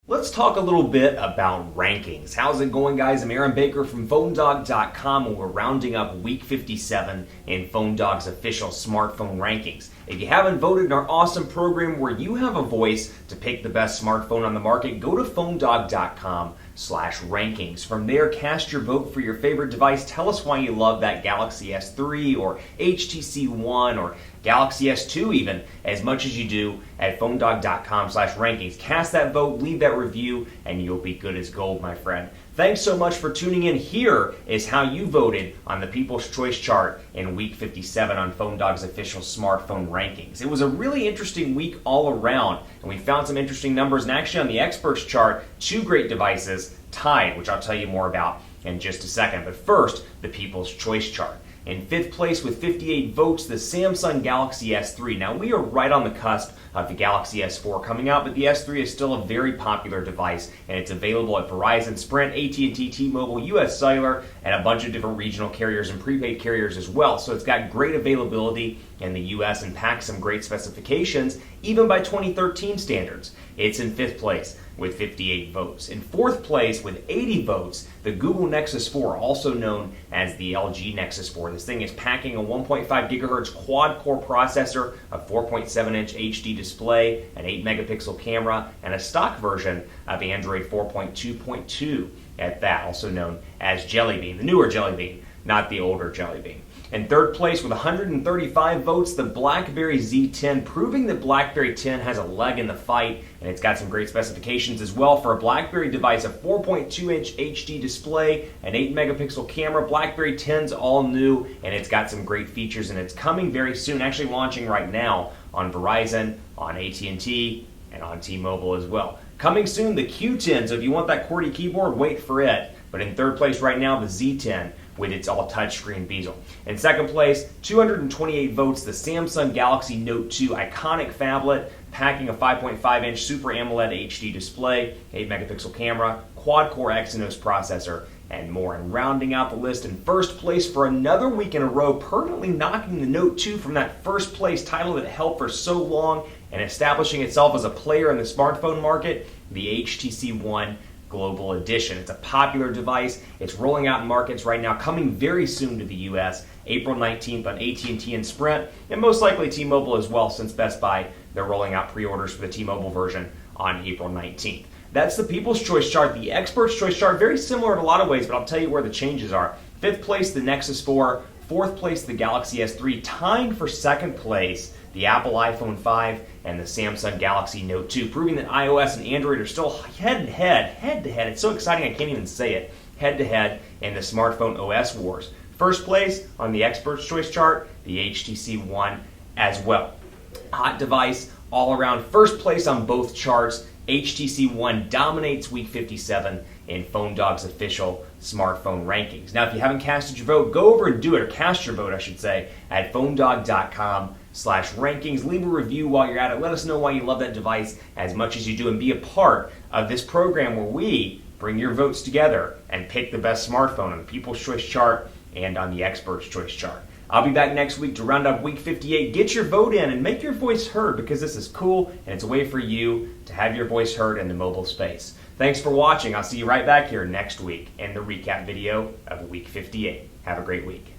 Let's talk a little bit about rankings. How's it going, guys? I'm Aaron Baker from PhoneDog.com, and we're rounding up week 57 in PhoneDog's official smartphone rankings. If you haven't voted in our awesome program where you have a voice to pick the best smartphone on the market, go to PhoneDog.com/rankings. From there, cast your vote for your favorite device. Tell us why you love that Galaxy S3 or HTC One or Galaxy S2 even, as much as you do at PhoneDog.com/rankings. Cast that vote, leave that review, and you'll be good as gold, my friend. Thanks so much for tuning in. Here is how you voted on the People's Choice chart in week 57 on PhoneDog's official smartphone rankings. It was a really interesting week all around, and we found some interesting numbers. And actually on the experts chart, two great devices tied, which I'll tell you more about in just a second. But first, the People's Choice chart. In fifth place with 58 votes, the Samsung Galaxy S3. Now, we are right on the cusp of the Galaxy S4 coming out, but the S3 is still a very popular device, and it's available at Verizon, Sprint, AT&T, T-Mobile, US Cellular, and a bunch of different regional carriers and prepaid carriers as well. So it's got great availability in the US and packs some great specifications, even by 2013 standards. It's in fifth place with 58 votes. In fourth place with 80 votes, the Google Nexus 4, also known as the LG Nexus 4. This thing is packing a 1.5 gigahertz quad-core processor, a 4.7-inch HD display, an 8-megapixel camera, and a stock version of Android 4.2.2 at that, also known as Jelly Bean, the newer Jelly Bean, not the older Jelly Bean. In third place with 135 votes, the BlackBerry Z10, proving that BlackBerry 10 has a leg in the fight, and it's got some great specifications as well for a BlackBerry device, a 4.2-inch HD display, an 8-megapixel camera. BlackBerry 10's all new, and it's got some great features, and it's coming very soon, actually launching right now on Verizon, on AT&T, and on T-Mobile as well. Coming soon, the Q10, so if you want that QWERTY keyboard, wait for it. But in third place right now, the Z10 with its all touchscreen bezel. In second place, 228 votes, the Samsung Galaxy Note 2 iconic phablet, packing a 5.5-inch Super AMOLED HD display, 8-megapixel camera, quad-core Exynos processor, and more. And rounding out the list in first place for another week in a row, permanently knocking the Note 2 from that first place title that held for so long and establishing itself as a player in the smartphone market, the HTC One Global Edition. It's a popular device. It's rolling out in markets right now, coming very soon to the US, April 19th on AT&T and Sprint, and most likely T-Mobile as well, since Best Buy, they're rolling out pre-orders for the T-Mobile version on April 19th. That's the People's Choice chart. The Experts' Choice chart, very similar in a lot of ways, but I'll tell you where the changes are. Fifth place, the Nexus 4. Fourth place, the Galaxy S3. Tying for second place, the Apple iPhone 5 and the Samsung Galaxy Note 2, proving that iOS and Android are still head-to-head. It's so exciting I can't even say it. Head-to-head in the smartphone OS wars. First place on the Experts' Choice chart, the HTC One as well. Hot device all around. First place on both charts. HTC One dominates week 57 in PhoneDog's official smartphone rankings. Now, if you haven't casted your vote, go over and do it, or cast your vote, I should say, at PhoneDog.com/rankings. Leave a review while you're at it. Let us know why you love that device as much as you do, and be a part of this program where we bring your votes together and pick the best smartphone on the People's Choice chart and on the Experts' Choice chart. I'll be back next week to round up week 58. Get your vote in and make your voice heard, because this is cool and it's a way for you to have your voice heard in the mobile space. Thanks for watching. I'll see you right back here next week in the recap video of week 58. Have a great week.